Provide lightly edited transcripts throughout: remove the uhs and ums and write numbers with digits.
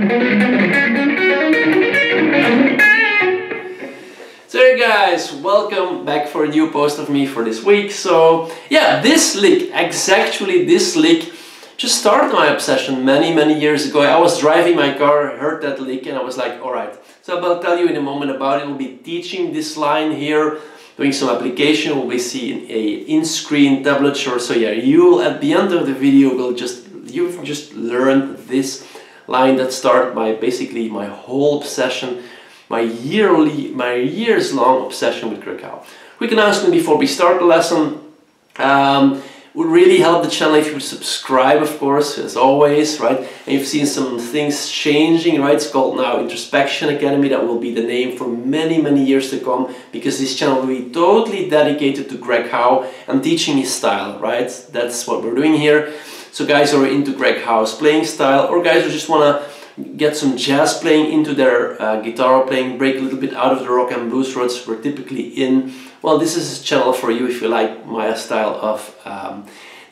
So hey guys, welcome back for a new post of me for this week. So yeah, this lick, exactly this lick, just started my obsession many years ago. I was driving my car, heard that lick, and I was like, alright. So I'll tell you in a moment about it. We'll be teaching this line here, doing some application. We'll be seeing a in-screen tablature. So yeah, you'll at the end of the video you've just learned this line that started basically my whole obsession, my years-long obsession with Howe. Quick announcement before we start the lesson. Would really help the channel if you would subscribe, of course, as always, right? And you've seen some things changing, right? It's called now Introspection Academy. That will be the name for many years to come, because this channel will be totally dedicated to Howe and teaching his style, right? That's what we're doing here. So guys who are into Howe's playing style, or guys who just want to get some jazz playing into their guitar playing, break a little bit out of the rock and blues roots we're typically in, well, this is a channel for you if you like my style of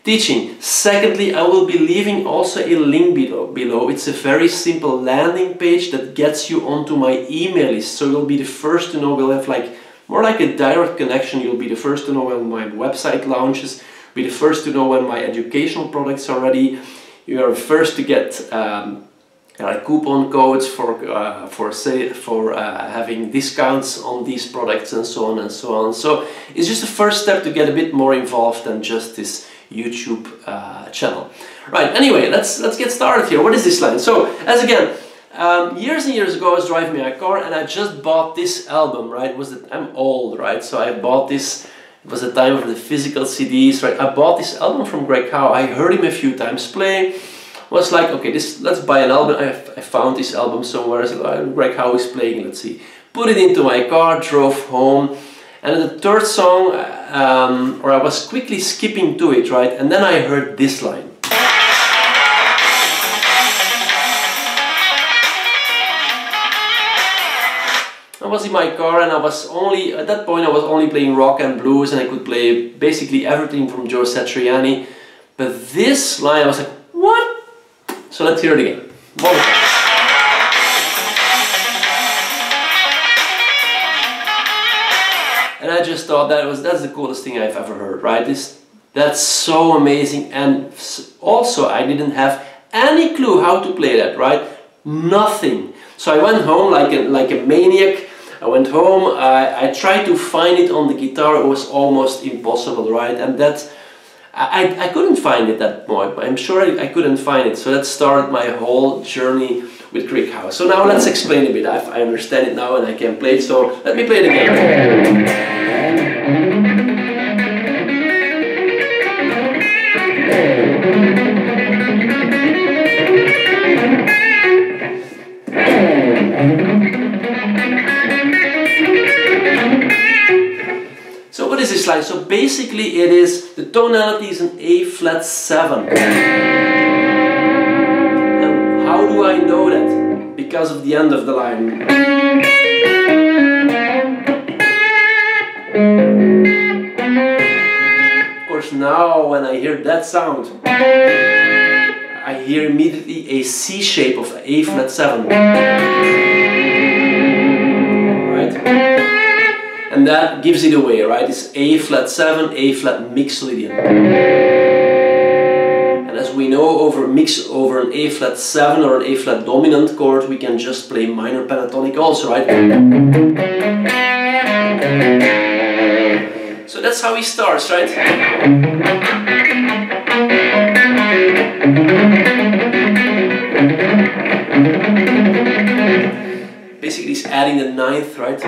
teaching. Secondly, I will be leaving also a link below. It's a very simple landing page that gets you onto my email list, so you'll be the first to know. We'll have more like a direct connection. You'll be the first to know when my website launches, be the first to know when my educational products are ready. You are first to get coupon codes for having discounts on these products and so on and so on. So it's just the first step to get a bit more involved than just this YouTube channel. Right, anyway, let's get started here. What is this line? So, as again, years and years ago I was driving my car and I just bought this album, right? I'm old, right? So I bought this, it was the time of the physical CDs, right? I bought this album from Howe. I heard him a few times play. Was like, okay, let's buy an album. I found this album somewhere. So Howe is playing. Let's see. Put it into my car, drove home, and the third song, or I was quickly skipping to it, right? And then I heard this line. I was in my car, and I was only at that point I was only playing rock and blues, and I could play basically everything from Joe Satriani. But this line, I was like, what? So let's hear it again. One more time. And I just thought that's the coolest thing I've ever heard, right? That's so amazing, and also I didn't have any clue how to play that, right? Nothing. So I went home like a maniac. I went home, I tried to find it on the guitar. It was almost impossible, right? And I couldn't find it that point, but I'm sure I couldn't find it. So that started my whole journey with Howe. So now let's explain a bit. I understand it now and I can play it, so let me play it again. So what is this line? So basically it is, the tonality is an A flat 7. And how do I know that? Because of the end of the line. Of course, now when I hear that sound, I hear immediately a C shape of A flat 7. Right? And that gives it away, right? It's A flat 7, A flat mixolydian. And as we know, over an A flat 7 or an A flat dominant chord, we can just play minor pentatonic also, right? So that's how he starts, right? Basically he's adding the 9th, right?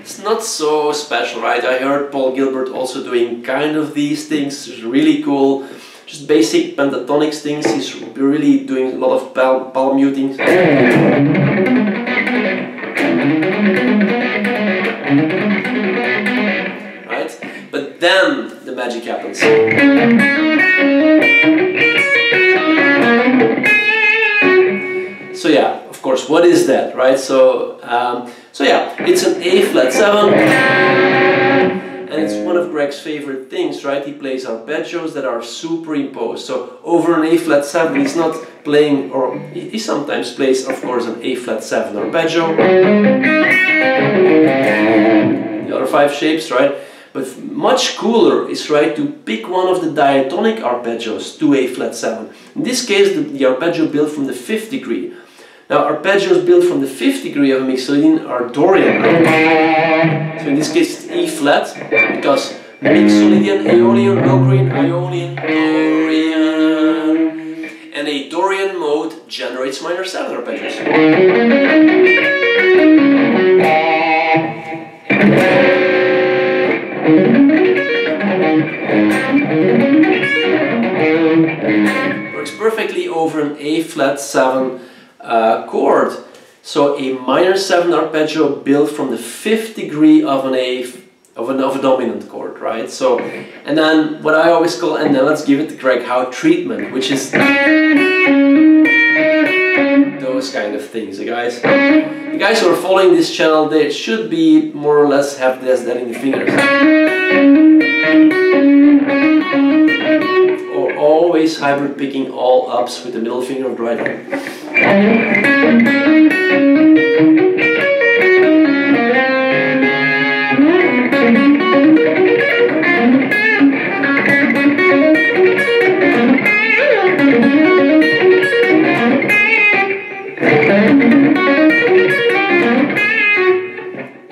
It's not so special, right? I heard Paul Gilbert also doing kind of these things. It's really cool. Just basic pentatonic things. He's really doing a lot of palm muting. Right? But then the magic happens. So yeah, of course, what is that, right? So yeah, it's an A flat 7, and it's one of Greg's favorite things, right? He plays arpeggios that are superimposed. So over an A flat 7, he's not playing, or he sometimes plays, of course, an A flat 7 arpeggio. The other 5 shapes, right? But much cooler is, right, to pick one of the diatonic arpeggios to A flat 7. In this case, the arpeggio built from the 5th degree. Now, arpeggios built from the 5th degree of a mixolydian are Dorian. So in this case, it's E flat, because mixolydian, Aeolian, Locrian, Ionian, Dorian. And a Dorian mode generates minor 7 arpeggios. Works perfectly over an A flat 7 chord. So a minor 7 arpeggio built from the 5th degree of an of a dominant chord, right? So, and then what I always call, and then let's give it the Greg Howe treatment, which is those kind of things. The guys who are following this channel, they should be more or less have that in the fingers. Or always hybrid picking all ups with the middle finger of the right hand.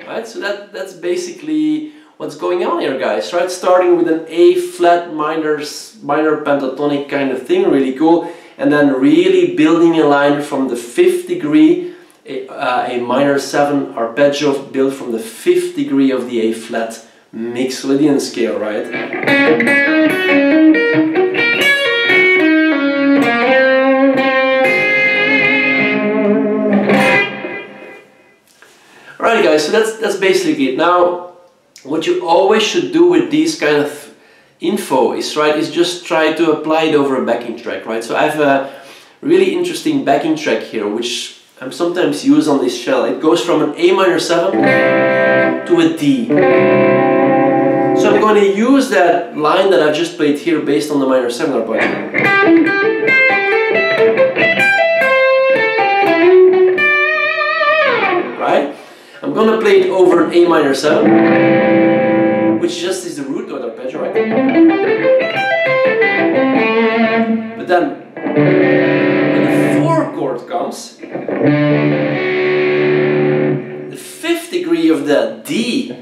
Right, so that's basically what's going on here, guys, right? Starting with an A flat minor pentatonic kind of thing, really cool, and then really building a line from the 5th degree, a minor 7 arpeggio built from the 5th degree of the A flat mixolydian scale, right? Alright guys, so that's basically it. Now, what you always should do with these kind of info is, right, is just try to apply it over a backing track, right? So I have a really interesting backing track here, which I'm sometimes use on this shell. It goes from an A minor 7 to a D. So I'm going to use that line that I've just played here based on the minor 7 arpeggio. Right? I'm going to play it over an A minor 7, which just is the root note arpeggio, right? But then, when the 4 chord comes, the 5th degree of the D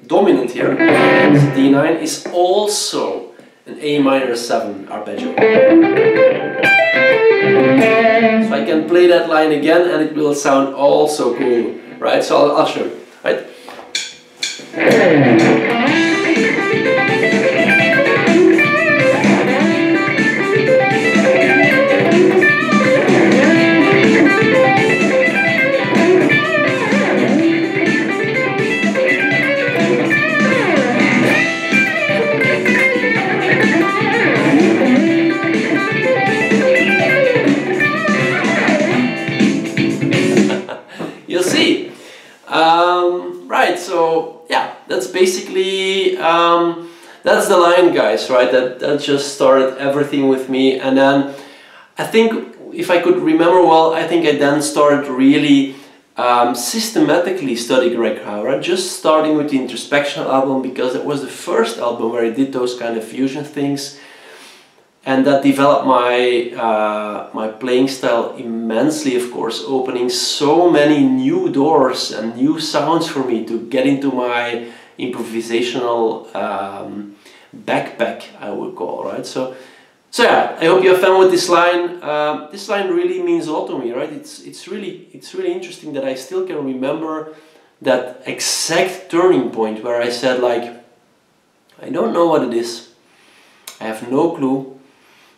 dominant here, D9, is also an A minor 7 arpeggio. So I can play that line again and it will sound also cool, right? So I'll show you, right? You'll see. Right, so yeah, that's basically that's the line, guys, right? That just started everything with me, and then I think, if I could remember well, I think I then started really systematically studying Greg Howe, right? Just starting with the Introspection album, because it was the first album where I did those kind of fusion things. And that developed my my playing style immensely, of course, opening so many new doors and new sounds for me to get into my improvisational backpack, I would call, right? So yeah, I hope you have fun with this line. This line really means a lot to me, right? It's really interesting that I still can remember that exact turning point where I said, like, I don't know what it is, I have no clue.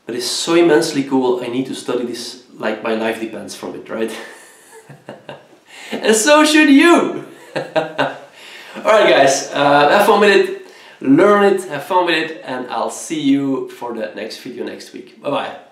But it's so immensely cool, I need to study this like my life depends from it, right? And so should you! Alright guys, have fun with it, learn it, have fun with it, and I'll see you for the next video next week. Bye bye!